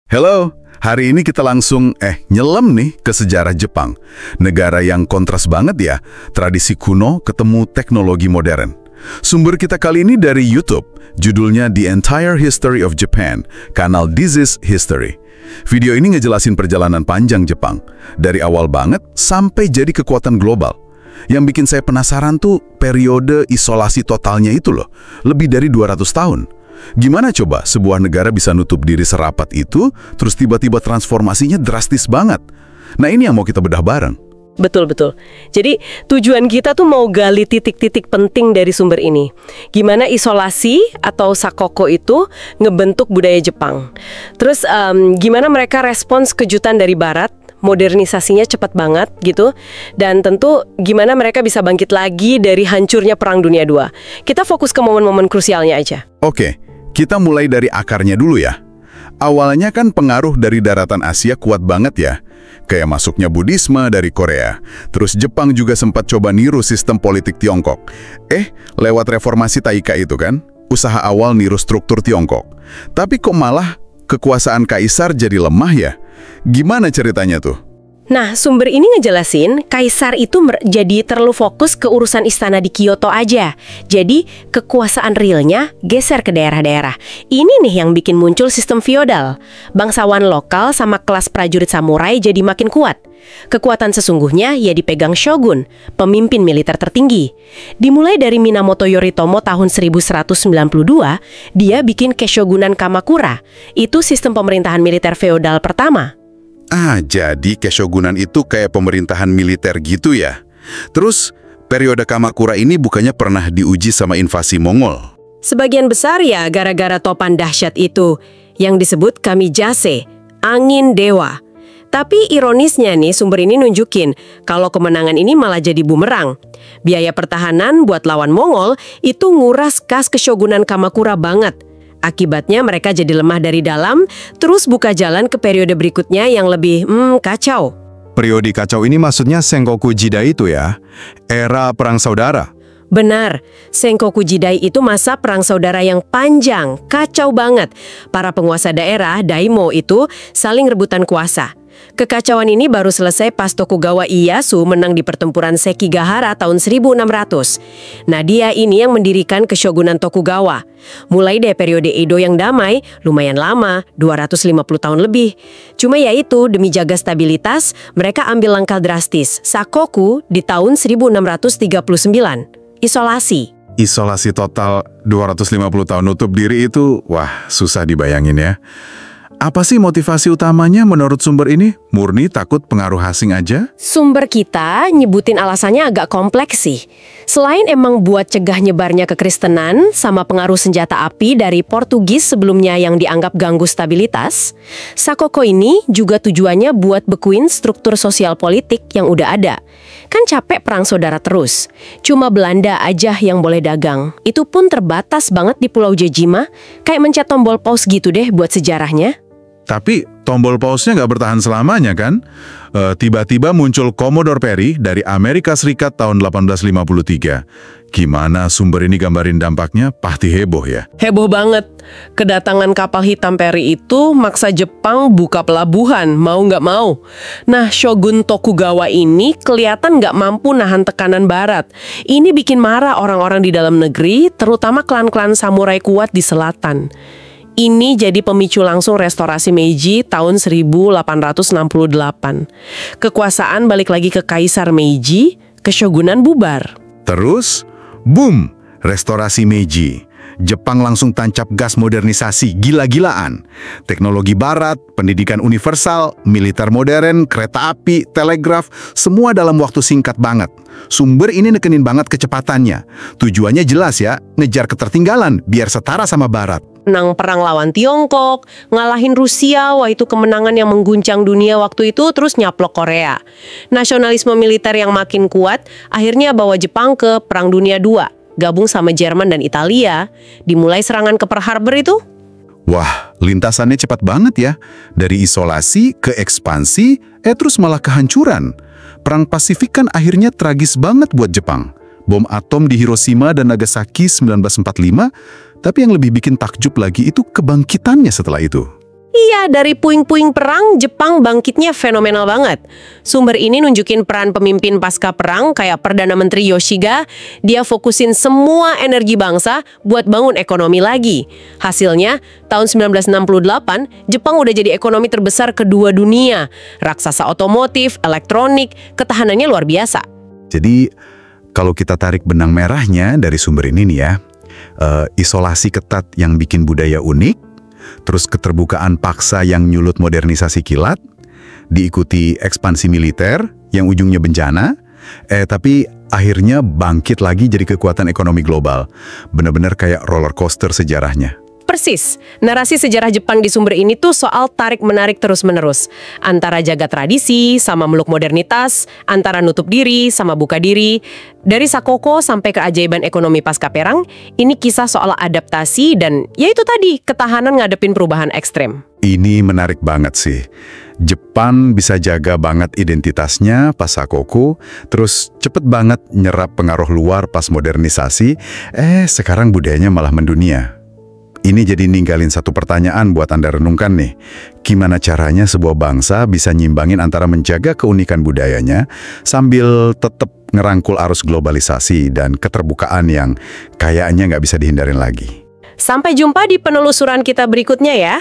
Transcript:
Halo, hari ini kita langsung nyelam nih ke sejarah Jepang. Negara yang kontras banget ya, tradisi kuno ketemu teknologi modern. Sumber kita kali ini dari YouTube, judulnya The Entire History of Japan, kanal This is History. Video ini ngejelasin perjalanan panjang Jepang, dari awal banget sampai jadi kekuatan global. Yang bikin saya penasaran tuh periode isolasi totalnya itu loh, lebih dari 200 tahun. Gimana coba sebuah negara bisa nutup diri serapat itu, terus tiba-tiba transformasinya drastis banget? Nah ini yang mau kita bedah bareng. Betul-betul. Jadi tujuan kita tuh mau gali titik-titik penting dari sumber ini. Gimana isolasi atau sakoko itu ngebentuk budaya Jepang. Terus gimana mereka respons kejutan dari Barat, modernisasinya cepat banget gitu. Dan tentu gimana mereka bisa bangkit lagi dari hancurnya Perang Dunia II. Kita fokus ke momen-momen krusialnya aja. Oke, kita mulai dari akarnya dulu ya. Awalnya kan pengaruh dari daratan Asia kuat banget ya. Kayak masuknya Buddhisme dari Korea. Terus Jepang juga sempat coba niru sistem politik Tiongkok. Lewat reformasi Taika itu kan, usaha awal niru struktur Tiongkok. Tapi kok malah kekuasaan kaisar jadi lemah ya? Gimana ceritanya tuh? Nah, sumber ini ngejelasin, kaisar itu jadi terlalu fokus ke urusan istana di Kyoto aja. Jadi, kekuasaan realnya geser ke daerah-daerah. Ini nih yang bikin muncul sistem feodal. Bangsawan lokal sama kelas prajurit samurai jadi makin kuat. Kekuatan sesungguhnya ya dipegang shogun, pemimpin militer tertinggi. Dimulai dari Minamoto Yoritomo tahun 1192, dia bikin Keshogunan Kamakura. Itu sistem pemerintahan militer feodal pertama. Jadi Keshogunan itu kayak pemerintahan militer gitu ya. Terus, periode Kamakura ini bukannya pernah diuji sama invasi Mongol? Sebagian besar ya gara-gara topan dahsyat itu, yang disebut Kamijase, angin dewa. Tapi ironisnya nih, sumber ini nunjukin kalau kemenangan ini malah jadi bumerang. Biaya pertahanan buat lawan Mongol itu nguras kas Keshogunan Kamakura banget. Akibatnya mereka jadi lemah dari dalam, terus buka jalan ke periode berikutnya yang lebih kacau. Periode kacau ini maksudnya Sengoku Jidai itu ya? Era Perang Saudara? Benar, Sengoku Jidai itu masa perang saudara yang panjang, kacau banget. Para penguasa daerah, daimo itu, saling rebutan kuasa. Kekacauan ini baru selesai pas Tokugawa Ieyasu menang di pertempuran Sekigahara tahun 1600. Nah dia ini yang mendirikan Keshogunan Tokugawa. Mulai dari periode Edo yang damai, lumayan lama, 250 tahun lebih. Cuma ya itu, demi jaga stabilitas, mereka ambil langkah drastis, sakoku di tahun 1639. Isolasi. Isolasi total 250 tahun nutup diri itu, wah susah dibayangin ya. Apa sih motivasi utamanya menurut sumber ini? Murni takut pengaruh asing aja? Sumber kita nyebutin alasannya agak kompleks sih. Selain emang buat cegah nyebarnya kekristenan sama pengaruh senjata api dari Portugis sebelumnya yang dianggap ganggu stabilitas, sakoko ini juga tujuannya buat bekuin struktur sosial politik yang udah ada. Kan capek perang saudara terus. Cuma Belanda aja yang boleh dagang. Itu pun terbatas banget di Pulau Jejima, kayak mencet tombol pause gitu deh buat sejarahnya. Tapi tombol pause-nya nggak bertahan selamanya kan? Tiba-tiba muncul Commodore Perry dari Amerika Serikat tahun 1853. Gimana sumber ini gambarin dampaknya? Pasti heboh ya? Heboh banget. Kedatangan kapal hitam Perry itu maksa Jepang buka pelabuhan, mau nggak mau. Nah, Shogun Tokugawa ini kelihatan nggak mampu nahan tekanan Barat. Ini bikin marah orang-orang di dalam negeri, terutama klan-klan samurai kuat di selatan. Ini jadi pemicu langsung restorasi Meiji tahun 1868. Kekuasaan balik lagi ke Kaisar Meiji, Keshogunan bubar. Terus, boom, restorasi Meiji. Jepang langsung tancap gas modernisasi gila-gilaan. Teknologi barat, pendidikan universal, militer modern, kereta api, telegraf, semua dalam waktu singkat banget. Sumber ini nekenin banget kecepatannya. Tujuannya jelas ya, ngejar ketertinggalan biar setara sama barat. Menang perang lawan Tiongkok, ngalahin Rusia, wah itu kemenangan yang mengguncang dunia waktu itu, terus nyaplok Korea. Nasionalisme militer yang makin kuat, akhirnya bawa Jepang ke Perang Dunia II. Gabung sama Jerman dan Italia, dimulai serangan ke Pearl Harbor itu. Wah, lintasannya cepat banget ya. Dari isolasi ke ekspansi, terus malah kehancuran. Perang Pasifik kan akhirnya tragis banget buat Jepang. Bom atom di Hiroshima dan Nagasaki 1945, tapi yang lebih bikin takjub lagi itu kebangkitannya setelah itu. Iya, dari puing-puing perang, Jepang bangkitnya fenomenal banget. Sumber ini nunjukin peran pemimpin pasca perang kayak Perdana Menteri Yoshida. Dia fokusin semua energi bangsa buat bangun ekonomi lagi. Hasilnya, tahun 1968, Jepang udah jadi ekonomi terbesar kedua dunia. Raksasa otomotif, elektronik, ketahanannya luar biasa. Jadi, kalau kita tarik benang merahnya dari sumber ini nih ya, isolasi ketat yang bikin budaya unik, terus keterbukaan paksa yang nyulut modernisasi kilat, diikuti ekspansi militer yang ujungnya bencana, tapi akhirnya bangkit lagi jadi kekuatan ekonomi global. Bener-bener kayak roller coaster sejarahnya. Persis, narasi sejarah Jepang di sumber ini tuh soal tarik-menarik terus-menerus. Antara jaga tradisi sama meluk modernitas, antara nutup diri sama buka diri. Dari Sakoko sampai keajaiban ekonomi pasca perang, ini kisah soal adaptasi dan ya itu tadi, ketahanan ngadepin perubahan ekstrem. Ini menarik banget sih. Jepang bisa jaga banget identitasnya pas Sakoko, terus cepet banget nyerap pengaruh luar pas modernisasi, sekarang budayanya malah mendunia. Ini jadi ninggalin satu pertanyaan buat Anda renungkan nih. Gimana caranya sebuah bangsa bisa nyimbangin antara menjaga keunikan budayanya sambil tetap ngerangkul arus globalisasi dan keterbukaan yang kayaknya nggak bisa dihindarin lagi. Sampai jumpa di penelusuran kita berikutnya ya.